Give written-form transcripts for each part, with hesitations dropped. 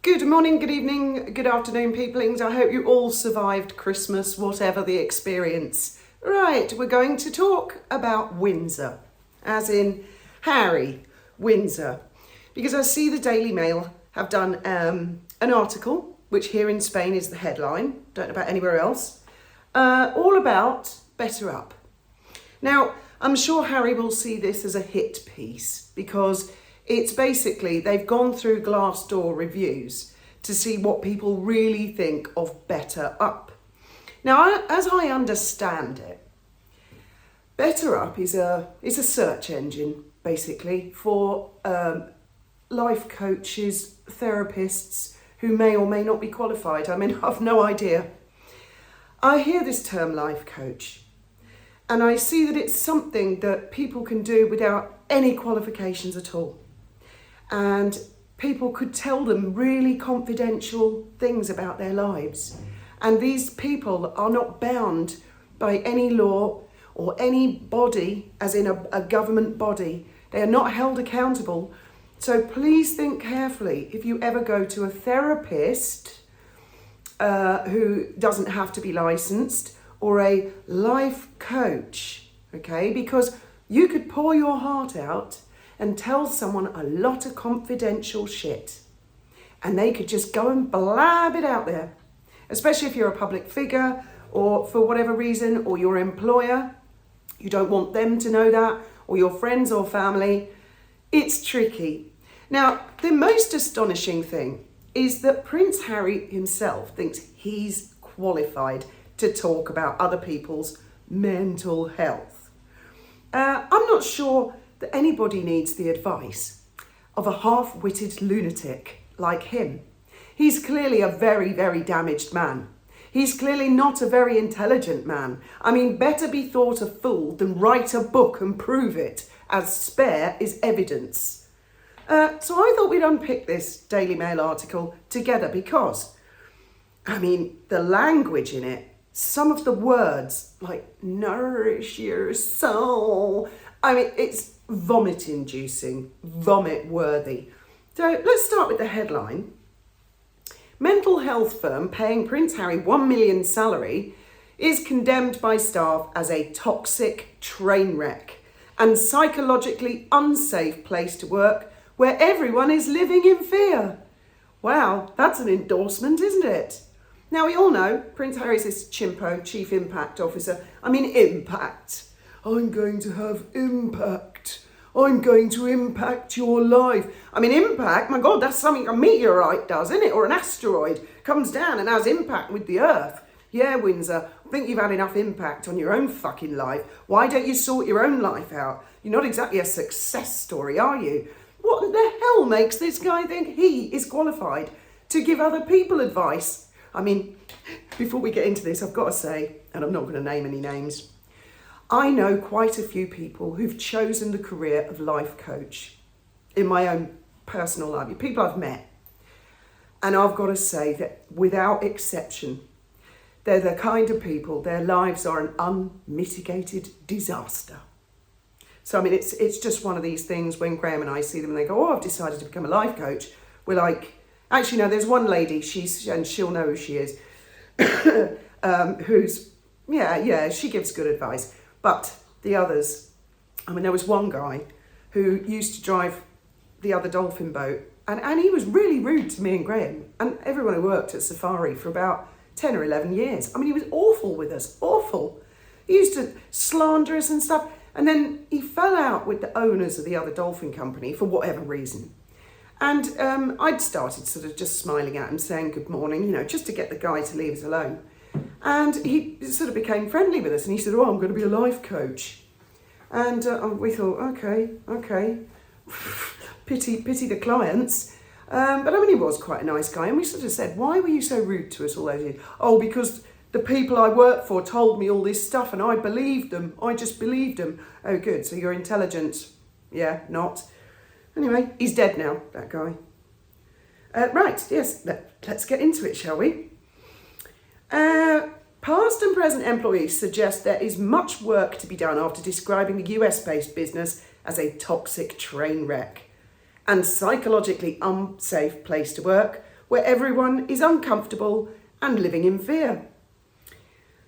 Good morning, good evening, good afternoon, peoplings. I hope you all survived Christmas, whatever the experience. Right, we're going to talk about Windsor, as in Harry Windsor, because I see the Daily Mail have done an article, which here in Spain is the headline, don't know about anywhere else, all about Better Up. Now, I'm sure Harry will see this as a hit piece because it's basically, they've gone through Glassdoor reviews to see what people really think of Better Up. Now, as I understand it, Better Up is a search engine, basically, for life coaches, therapists who may or may not be qualified. I mean, I've no idea. I hear this term life coach, and I see that it's something that people can do without any qualifications at all. And people could tell them really confidential things about their lives. And these people are not bound by any law or any body, as in a government body. They are not held accountable. So please think carefully if you ever go to a therapist who doesn't have to be licensed, or a life coach, okay? Because you could pour your heart out and tell someone a lot of confidential shit, and they could just go and blab it out there, especially if you're a public figure or for whatever reason, or your employer, you don't want them to know that, or your friends or family. It's tricky. Now, the most astonishing thing is that Prince Harry himself thinks he's qualified to talk about other people's mental health. I'm not sure that anybody needs the advice of a half-witted lunatic like him. He's clearly a very, very damaged man. He's clearly not a very intelligent man. I mean, better be thought a fool than write a book and prove it, as spare is evidence. So I thought we'd unpick this Daily Mail article together because, I mean, the language in it, some of the words like nourish your soul, I mean, it's vomit-inducing, vomit-worthy. So let's start with the headline. Mental health firm paying Prince Harry $1 million salary is condemned by staff as a toxic train wreck and psychologically unsafe place to work where everyone is living in fear. Wow, that's an endorsement, isn't it? Now, we all know Prince Harry's this chimpo, chief impact officer. I mean, impact. I'm going to have impact. I'm going to impact your life. I mean, impact, my God, that's something a meteorite does, isn't it? Or an asteroid comes down and has impact with the earth. Yeah, Windsor, I think you've had enough impact on your own fucking life. Why don't you sort your own life out? You're not exactly a success story, are you? What the hell makes this guy think he is qualified to give other people advice? I mean, before we get into this, I've got to say, and I'm not going to name any names, I know quite a few people who've chosen the career of life coach in my own personal life, people I've met. And I've got to say that without exception, they're the kind of people, their lives are an unmitigated disaster. So, I mean, it's just one of these things when Graham and I see them and they go, oh, I've decided to become a life coach. We're like, actually, no, there's one lady, and she'll know who she is, who's, she gives good advice. But the others, I mean, there was one guy who used to drive the other dolphin boat, and he was really rude to me and Graham and everyone who worked at Safari for about 10 or 11 years. I mean, he was awful with us, awful. He used to slander us and stuff. And then he fell out with the owners of the other dolphin company for whatever reason. And I'd started sort of just smiling at him, saying good morning, just to get the guy to leave us alone. And he sort of became friendly with us, and he said, oh, I'm going to be a life coach. And we thought, okay, pity the clients. But I mean, he was quite a nice guy, and we sort of said, why were you so rude to us all those years? Oh, because the people I work for told me all this stuff, and I believed them. I just believed them. Oh, good, so you're intelligent. Yeah, not. Anyway, he's dead now, that guy. Right, yes, let's get into it, shall we? Past and present employees suggest there is much work to be done after describing the US-based business as a toxic train wreck and psychologically unsafe place to work where everyone is uncomfortable and living in fear.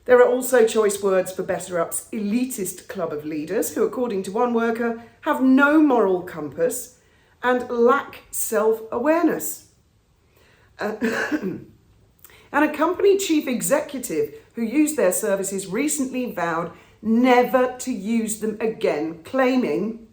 There are also choice words for Better Up's elitist club of leaders who, according to one worker, have no moral compass and lack self-awareness. And a company chief executive who used their services recently vowed never to use them again, claiming,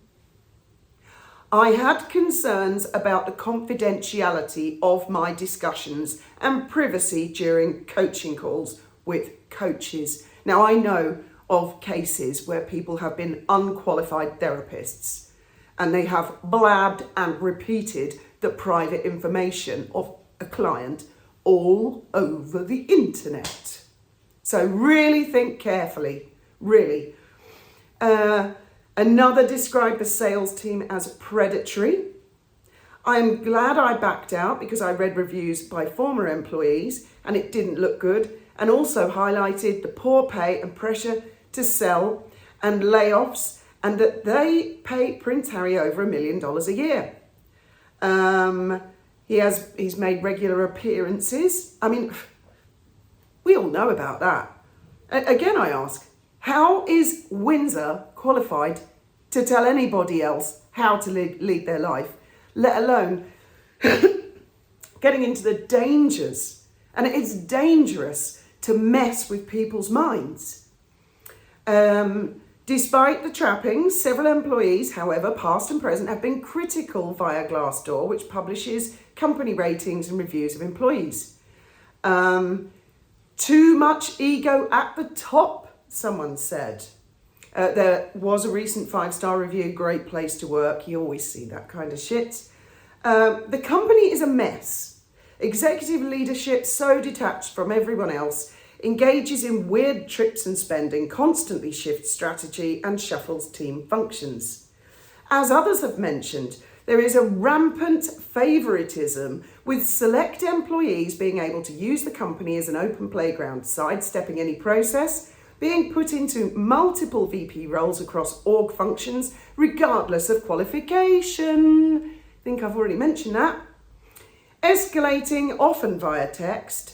"I had concerns about the confidentiality of my discussions and privacy during coaching calls with coaches." Now, I know of cases where people have been unqualified therapists and they have blabbed and repeated the private information of a client all over the internet. So really think carefully, really. Another described the sales team as predatory. I am glad I backed out because I read reviews by former employees and it didn't look good, and also highlighted the poor pay and pressure to sell and layoffs, and that they pay Prince Harry over $1 million a year. He's made regular appearances. I mean, we all know about that. Again, I ask, how is Windsor qualified to tell anybody else how to lead their life, let alone getting into the dangers? And it's dangerous to mess with people's minds. Despite the trappings, several employees, however, past and present, have been critical via Glassdoor, which publishes company ratings and reviews of employees. Too much ego at the top, someone said. There was a recent 5-star review, great place to work. You always see that kind of shit. The company is a mess. Executive leadership, so detached from everyone else, engages in weird trips and spending, constantly shifts strategy and shuffles team functions. As others have mentioned, there is a rampant favoritism, with select employees being able to use the company as an open playground, sidestepping any process, being put into multiple VP roles across org functions, regardless of qualification. I think I've already mentioned that. Escalating, often via text,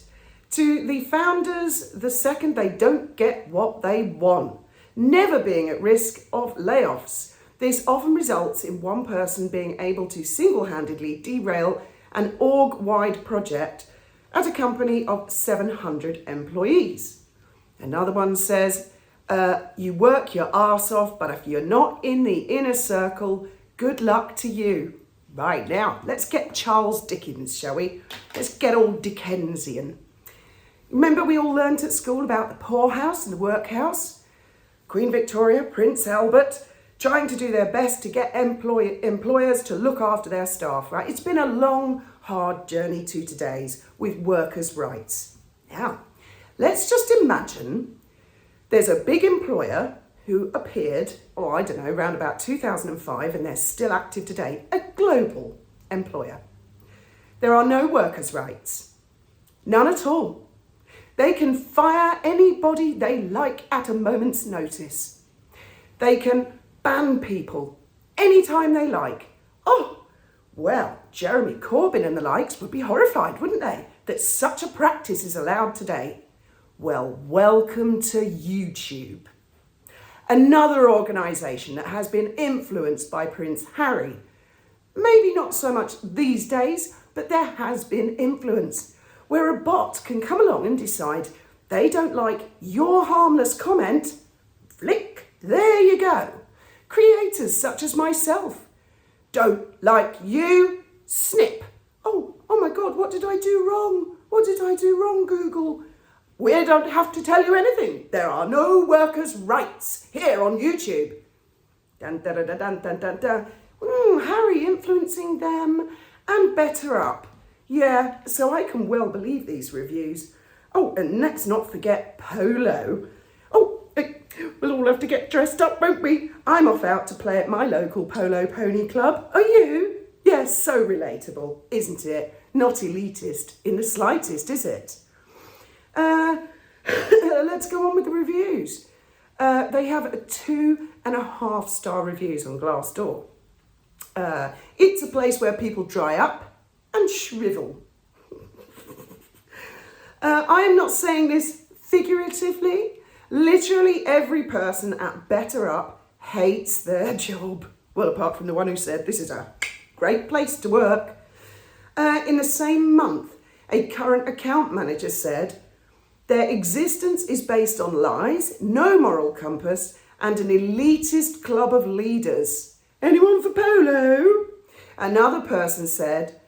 to the founders the second they don't get what they want, never being at risk of layoffs. This often results in one person being able to single-handedly derail an org-wide project at a company of 700 employees. Another one says, you work your arse off, but if you're not in the inner circle, good luck to you. Right, now, let's get Charles Dickens, shall we? Let's get all Dickensian. Remember we all learnt at school about the poorhouse and the workhouse? Queen Victoria, Prince Albert, trying to do their best to get employers to look after their staff, right? It's been a long, hard journey to today's with workers' rights. Now, let's just imagine there's a big employer who appeared, around about 2005, and they're still active today, a global employer. There are no workers' rights, none at all. They can fire anybody they like at a moment's notice. They can ban people anytime they like. Oh, well, Jeremy Corbyn and the likes would be horrified, wouldn't they, that such a practice is allowed today? Well, welcome to YouTube. Another organisation that has been influenced by Prince Harry. Maybe not so much these days, but there has been influence, where a bot can come along and decide they don't like your harmless comment. Flick, there you go. Creators such as myself. Don't like you, snip. Oh my God, what did I do wrong? What did I do wrong, Google? We don't have to tell you anything. There are no workers' rights here on YouTube. Dun, dun, dun, dun, dun, dun, dun. Harry influencing them and Better Up. Yeah, so I can well believe these reviews. Oh, and let's not forget Polo. We'll all have to get dressed up, won't we? I'm off out to play at my local Polo Pony Club. Are you? Yes, so relatable, isn't it? Not elitist in the slightest, is it? Let's go on with the reviews. They have 2.5-star reviews on Glassdoor. It's a place where people dry up and shrivel. I am not saying this figuratively. Literally every person at Better Up hates their job. Well, apart from the one who said this is a great place to work. In the same month, a current account manager said, their existence is based on lies, no moral compass, and an elitist club of leaders. Anyone for polo? Another person said,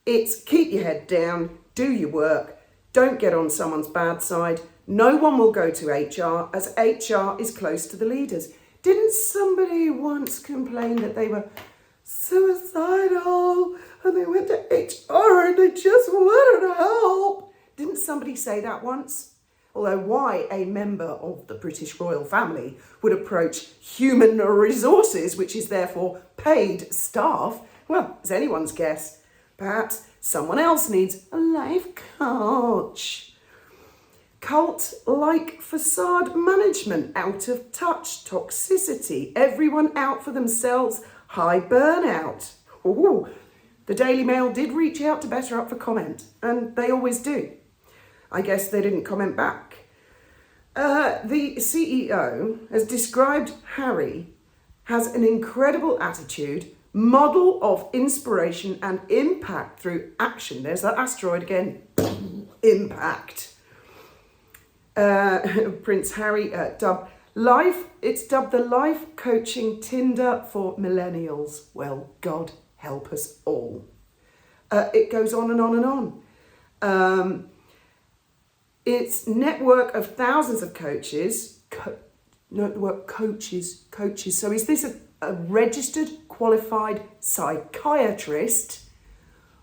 it's keep your head down, do your work, don't get on someone's bad side. No one will go to HR as HR is close to the leaders. Didn't somebody once complain that they were suicidal and they went to HR and they just wanted help? Didn't somebody say that once? Although why a member of the British royal family would approach human resources, which is therefore paid staff, well, it's anyone's guess. Perhaps someone else needs a life coach. Cult-like facade management, out of touch, toxicity, everyone out for themselves, high burnout. Ooh, the Daily Mail did reach out to Better Up for comment, and they always do. I guess they didn't comment back. The CEO has described Harry as an incredible attitude, model of inspiration and impact through action. There's that asteroid again. Impact. Prince Harry dubbed the life coaching Tinder for millennials. Well, God help us all. It goes on and on and on. Its network of thousands of coaches. Coaches. So is this a registered, qualified psychiatrist,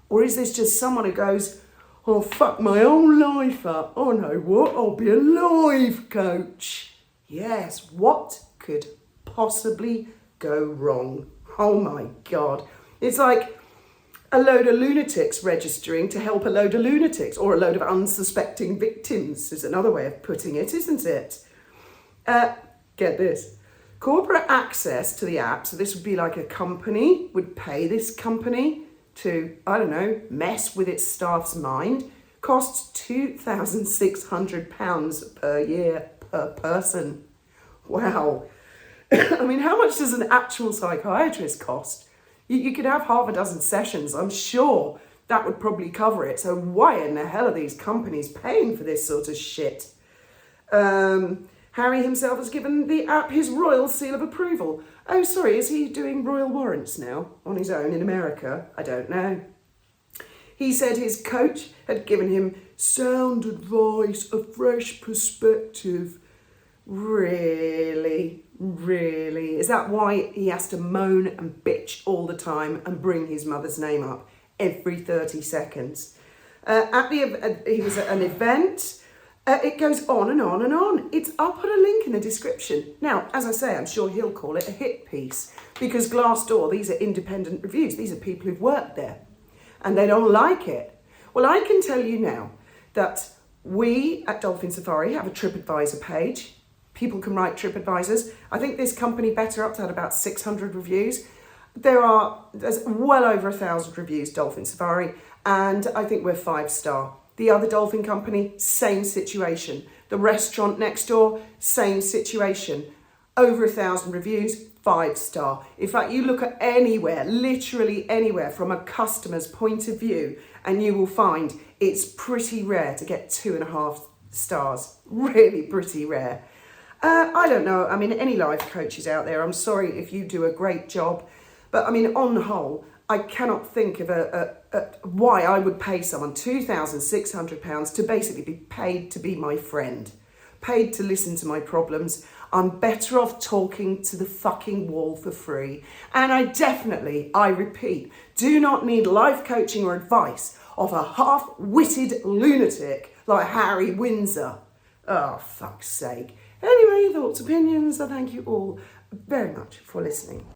or is this just someone who goes, oh, fuck my own life up. Oh, no, what? I'll be a life coach. Yes, what could possibly go wrong? Oh, my God. It's like a load of lunatics registering to help a load of lunatics, or a load of unsuspecting victims is another way of putting it, isn't it? Get this. Corporate access to the app, so this would be like a company would pay this company to, I don't know, mess with its staff's mind, costs £2,600 per year per person. Wow. I mean, how much does an actual psychiatrist cost? You could have half a dozen sessions. I'm sure that would probably cover it. So why in the hell are these companies paying for this sort of shit? Harry himself has given the app his royal seal of approval. Oh, sorry, is he doing royal warrants now on his own in America? I don't know. He said his coach had given him sound advice, a fresh perspective. Really? Really? Is that why he has to moan and bitch all the time and bring his mother's name up every 30 seconds? He was at an event. It goes on and on and on. It's I'll put a link in the description. Now, as I say, I'm sure he'll call it a hit piece because Glassdoor, these are independent reviews. These are people who've worked there and they don't like it. Well, I can tell you now that we at Dolphin Safari have a TripAdvisor page. People can write TripAdvisors. I think this company Better Up's had about 600 reviews. There's well over 1,000 reviews, Dolphin Safari, and I think we're 5-star. The other dolphin company, same situation. The restaurant next door, same situation. Over 1,000 reviews, 5-star. In fact, you look at anywhere, literally anywhere from a customer's point of view, and you will find it's pretty rare to get 2.5 stars. Really pretty rare. I don't know. I mean, any life coaches out there, I'm sorry if you do a great job. But I mean, on the whole, I cannot think of why I would pay someone £2,600 to basically be paid to be my friend, paid to listen to my problems. I'm better off talking to the fucking wall for free. And I repeat, do not need life coaching or advice of a half-witted lunatic like Harry Windsor. Oh, fuck's sake. Anyway, thoughts, opinions, I thank you all very much for listening.